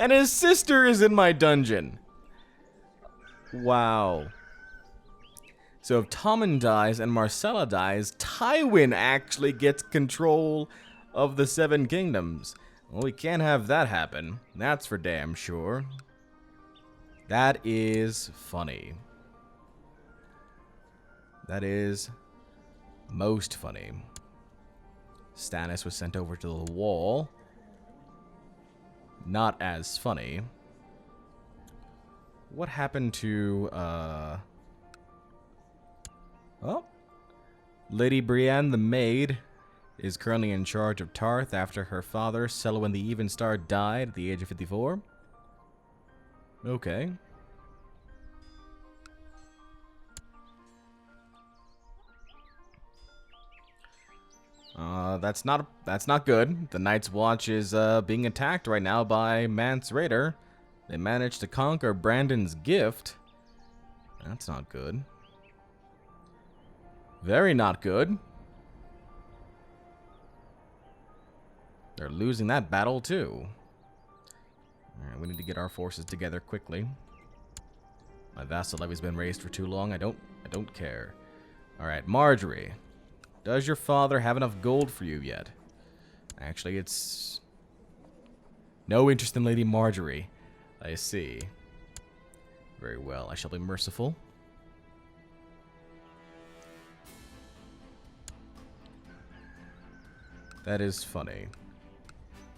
And his sister is in my dungeon. Wow. So if Tommen dies and Marcella dies, Tywin actually gets control of the Seven Kingdoms. Well, we can't have that happen. That's for damn sure. That is funny. That is most funny. Stannis was sent over to the wall. Not as funny. What happened to, Oh. Lady Brienne the Maid is currently in charge of Tarth after her father, Selwyn the Evenstar, died at the age of 54. Okay. That's not good. The Night's Watch is being attacked right now by Mance Rayder. They managed to conquer Brandon's gift. That's not good. Very not good. They're losing that battle too. Alright, we need to get our forces together quickly. My vassal levy's been raised for too long. I don't care. Alright, Marjorie. Does your father have enough gold for you yet? Actually, it's no interest in Lady Marjorie. I see. Very well. I shall be merciful. That is funny.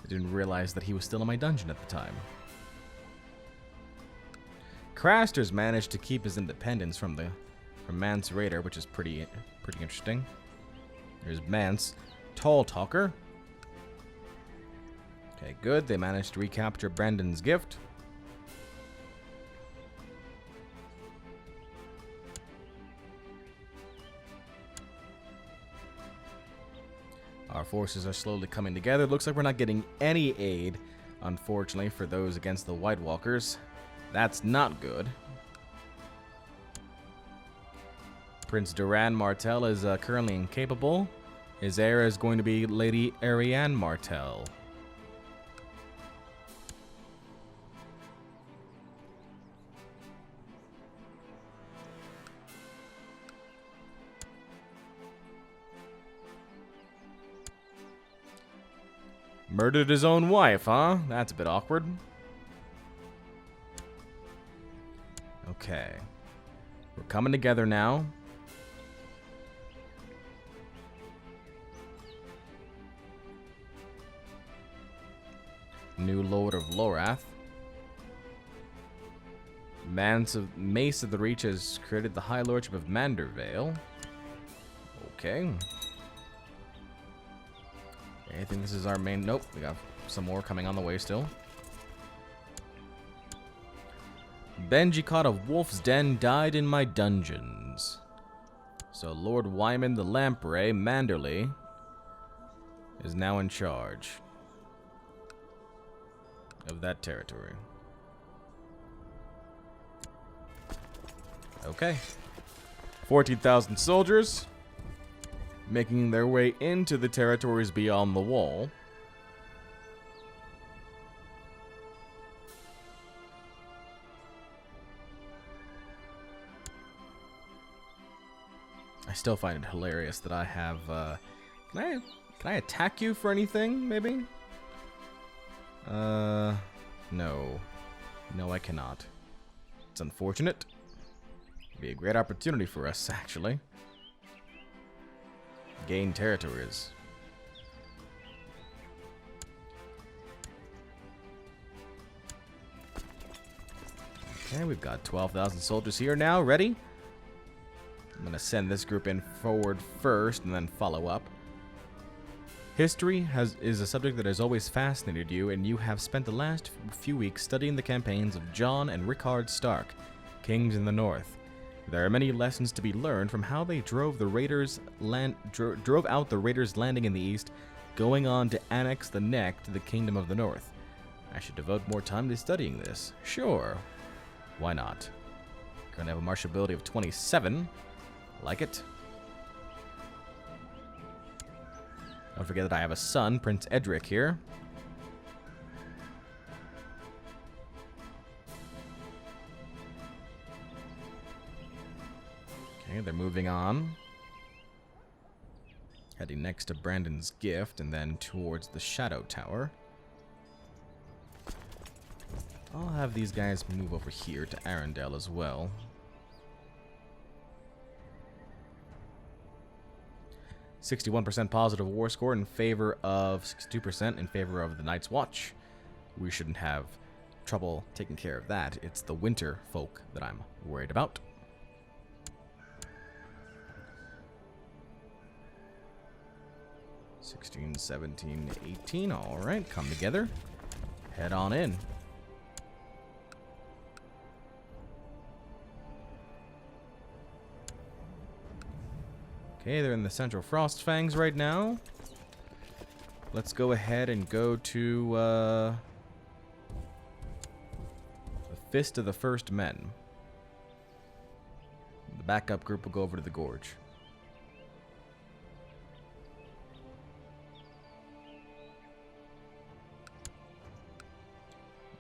I didn't realize that he was still in my dungeon at the time. Craster's managed to keep his independence from Mance Rayder, which is pretty interesting. There's Mance. Tall Talker. Okay, good. They managed to recapture Brandon's gift. Our forces are slowly coming together. Looks like we're not getting any aid, unfortunately, for those against the White Walkers. That's not good. Prince Doran Martell is currently incapable. His heir is going to be Lady Arianne Martell. Murdered his own wife, huh? That's a bit awkward. Okay. We're coming together now. New Lord of Lorath. Mace of the Reach has created the High Lordship of Mandervale. Okay. I think this is our main... Nope, we got some more coming on the way still. Benji caught of Wolf's Den died in my dungeons. So Lord Wyman the Lamprey, Manderley, is now in charge of that territory. Okay. 14,000 soldiers making their way into the territories beyond the wall. I still find it hilarious that I have, can I attack you for anything, maybe? No. No, I cannot. It's unfortunate. It'd be a great opportunity for us, actually. Gain territories. Okay, we've got 12,000 soldiers here now, ready? I'm going to send this group in forward first and then follow up. History is a subject that has always fascinated you, and you have spent the last few weeks studying the campaigns of Jon and Rickard Stark, kings in the north. There are many lessons to be learned from how they drove the raiders drove out the raiders landing in the east, going on to annex the neck to the kingdom of the north. I should devote more time to studying this. Sure. Why not? Currently have a martiality of 27. Like it. Don't forget that I have a son, Prince Edric here. Okay, they're moving on. Heading next to Brandon's Gift and then towards the Shadow Tower. I'll have these guys move over here to Arendelle as well. 61% positive war score in favor of 62% in favor of the Night's Watch. We shouldn't have trouble taking care of that. It's the winter folk that I'm worried about. $16, $17, $18. All right, come together. Head on in. Okay, they're in the Central Frost Fangs right now. Let's go ahead and go to the Fist of the First Men. The backup group will go over to the Gorge.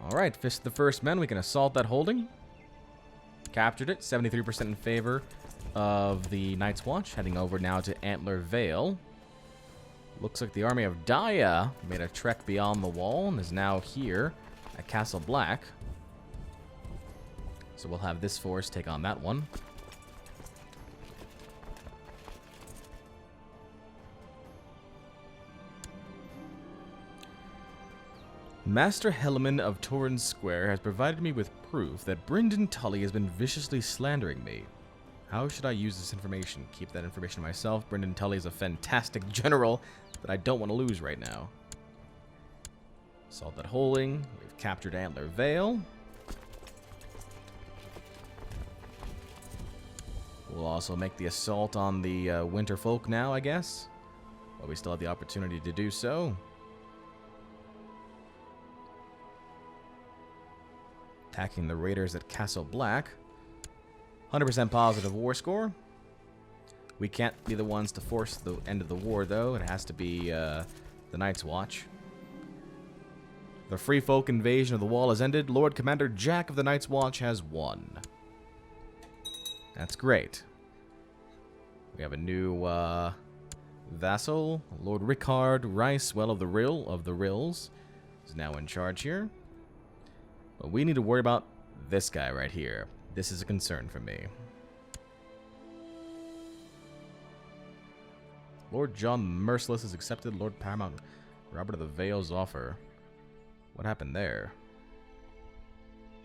Alright, Fist of the First Men. We can assault that holding. Captured it. 73% in favor of the Night's Watch. Heading over now to Antler Vale. Looks like the army of Daya made a trek beyond the wall and is now here at Castle Black. So we'll have this force take on that one. Master Helaman of Torrens Square has provided me with proof that Brynden Tully has been viciously slandering me. How should I use this information? Keep that information to myself. Brynden Tully is a fantastic general that I don't want to lose right now. Assault that holding. We've captured Antler Vale. We'll also make the assault on the Winter Folk now, I guess. Well, we still have the opportunity to do so. Attacking the Raiders at Castle Black. 100% positive war score. We can't be the ones to force the end of the war, though. It has to be the Night's Watch. The Free Folk invasion of the Wall has ended. Lord Commander Jack of the Night's Watch has won. That's great. We have a new vassal. Lord Rickard Ricewell of the Rills is now in charge here. But we need to worry about this guy right here. This is a concern for me. Lord John Merciless has accepted Lord Paramount Robert of the Vale's offer. What happened there?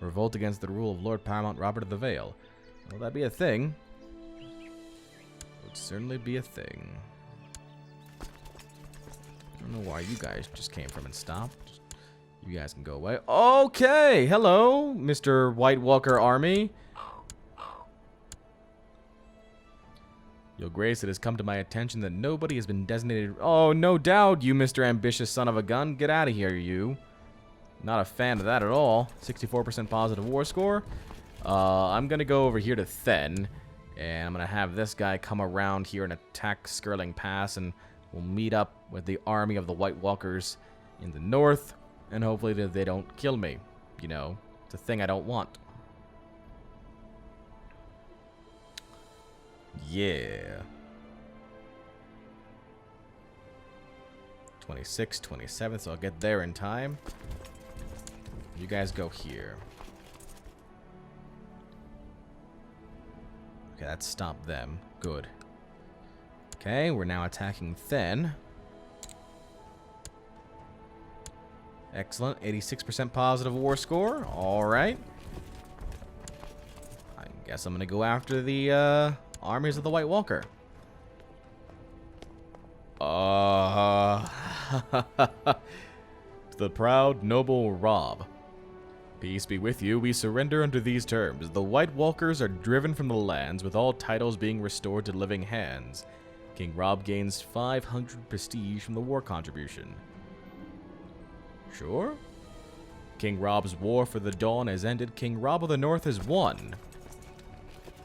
Revolt against the rule of Lord Paramount Robert of the Vale. Will that be a thing? It would certainly be a thing. I don't know why you guys just came from and stopped. You guys can go away. Okay, hello, Mr. White Walker Army. Your Grace, it has come to my attention that nobody has been designated... Oh, no doubt, you Mr. Ambitious son of a gun. Get out of here, you. Not a fan of that at all. 64% positive war score. I'm going to go over here to Then, and I'm going to have this guy come around here and attack Skirling Pass, and we'll meet up with the army of the White Walkers in the north. And hopefully they don't kill me. You know, it's a thing I don't want. Yeah. 26th, 27th, so I'll get there in time. You guys go here. Okay, that stopped them. Good. Okay, we're now attacking Then. Excellent. 86% positive war score. Alright. I guess I'm going to go after the armies of the White Walker. The proud, noble Robb. Peace be with you. We surrender under these terms. The White Walkers are driven from the lands, with all titles being restored to living hands. King Robb gains 500 prestige from the war contribution. Sure. King Robb's war for the Dawn has ended. King Robb of the North has won.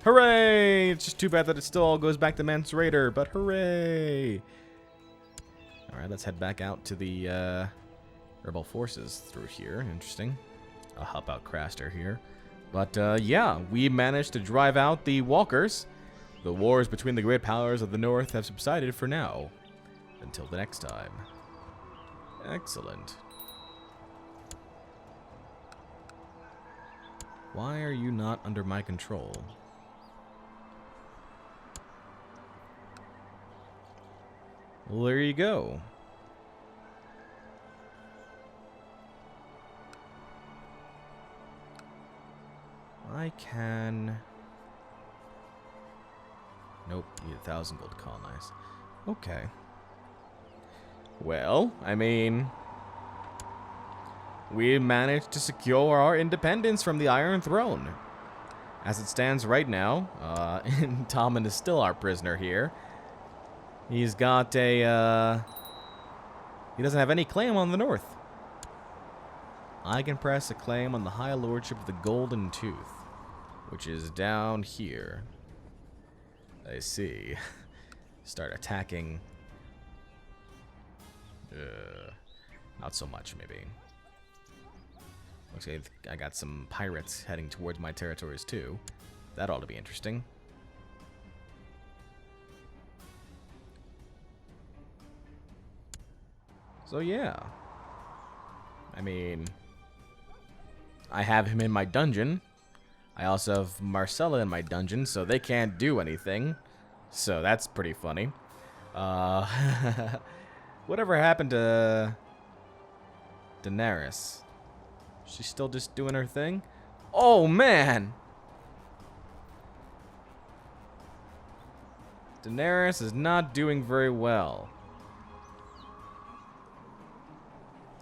Hooray! It's just too bad that it still all goes back to Mance Raider, but hooray! Alright, let's head back out to the rebel forces through here. Interesting. I'll help out Craster here. But yeah, we managed to drive out the walkers. The wars between the great powers of the north have subsided for now. Until the next time. Excellent. Why are you not under my control? Well, there you go. I can... Nope, need 1,000 gold to colonize. Okay. Well, I mean... we managed to secure our independence from the Iron Throne. As it stands right now, Tommen is still our prisoner here. He's got a, he doesn't have any claim on the north. I can press a claim on the High Lordship of the Golden Tooth, which is down here. I see. Start attacking. Not so much, maybe. Looks like I got some pirates heading towards my territories, too. That ought to be interesting. So, yeah. I mean, I have him in my dungeon. I also have Marcella in my dungeon, so they can't do anything. So, that's pretty funny. Whatever happened to Daenerys? She's still just doing her thing? Oh, man! Daenerys is not doing very well.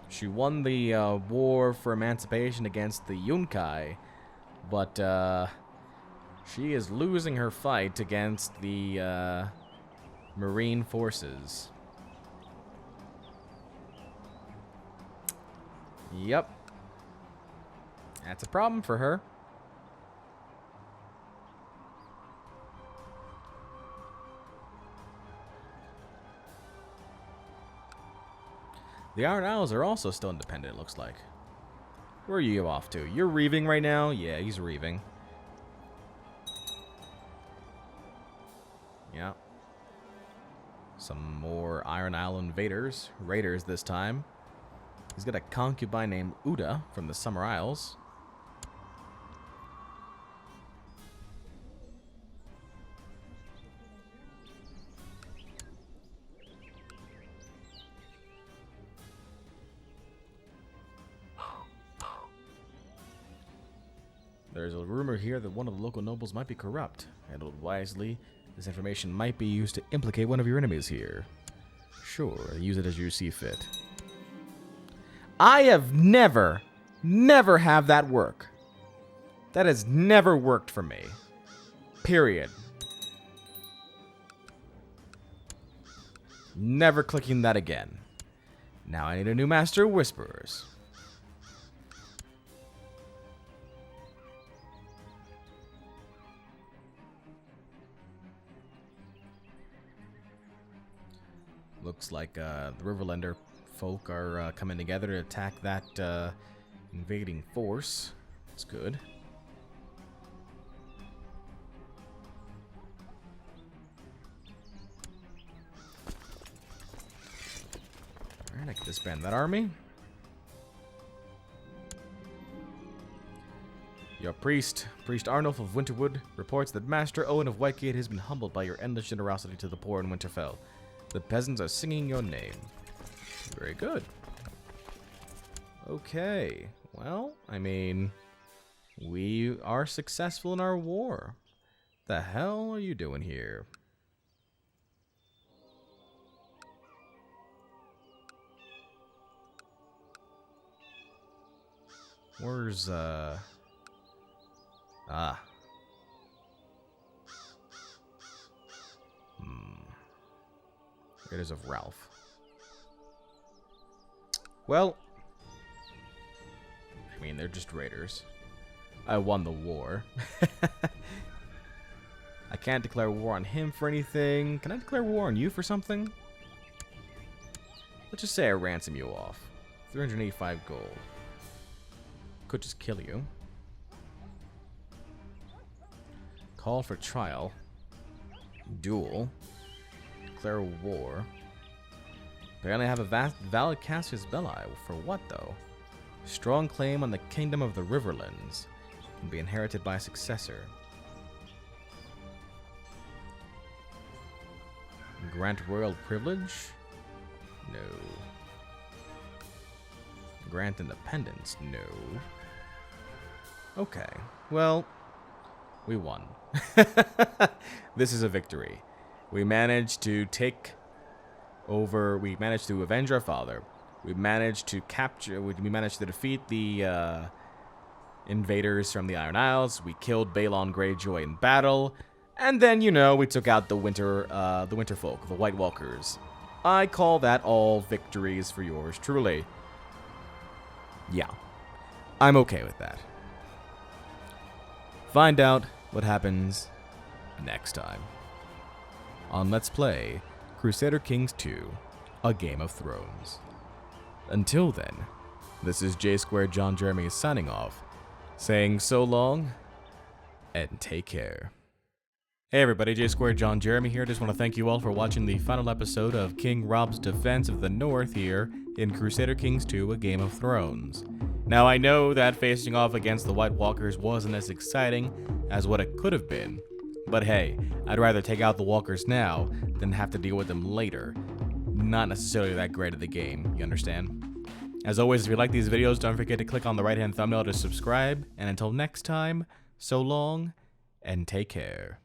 She won the war for emancipation against the Yunkai, but she is losing her fight against the Marine forces. Yep. That's a problem for her. The Iron Isles are also still independent, it looks like. Where are you off to? You're reaving right now? Yeah, he's reaving. Yeah. Some more Iron Isle invaders. Raiders this time. He's got a concubine named Uda from the Summer Isles. There's a rumor here that one of the local nobles might be corrupt. Handled wisely, this information might be used to implicate one of your enemies here. Sure, use it as you see fit. I have never have that work. That has never worked for me. Period. Never clicking that again. Now I need a new Master of Whisperers. Looks like the Riverlander folk are coming together to attack that invading force. That's good. Alright, I can disband that army. Your priest Arnulf of Winterwood, reports that Master Owen of Whitegate has been humbled by your endless generosity to the poor in Winterfell. The peasants are singing your name. Very good. Okay. Well, I mean, we are successful in our war. The hell are you doing here? Where's, Raiders of Ralph. Well, I mean, they're just raiders. I won the war. I can't declare war on him for anything. Can I declare war on you for something? Let's just say I ransom you off. 385 gold. Could just kill you. Call for trial. Duel. Declare war. Apparently I have a valid casus belli. For what, though? Strong claim on the kingdom of the Riverlands. Can be inherited by a successor. Grant royal privilege? No. Grant independence? No. Okay. Well, we won. This is a victory. We managed to take over. We managed to avenge our father. We managed to capture. We managed to defeat the invaders from the Iron Isles. We killed Balon Greyjoy in battle. And then, you know, we took out the winter folk, the White Walkers. I call that all victories for yours truly. Yeah, I'm okay with that. Find out what happens next time on Let's Play Crusader Kings 2, A Game of Thrones. Until then, this is J Squared John Jeremy signing off, saying so long and take care. Hey everybody, J Squared John Jeremy here. Just want to thank you all for watching the final episode of King Robb's Defense of the North here in Crusader Kings 2, A Game of Thrones. Now I know that facing off against the White Walkers wasn't as exciting as what it could have been, but hey, I'd rather take out the Walkers now than have to deal with them later. Not necessarily that great of the game, you understand? As always, if you like these videos, don't forget to click on the right-hand thumbnail to subscribe, and until next time, so long, and take care.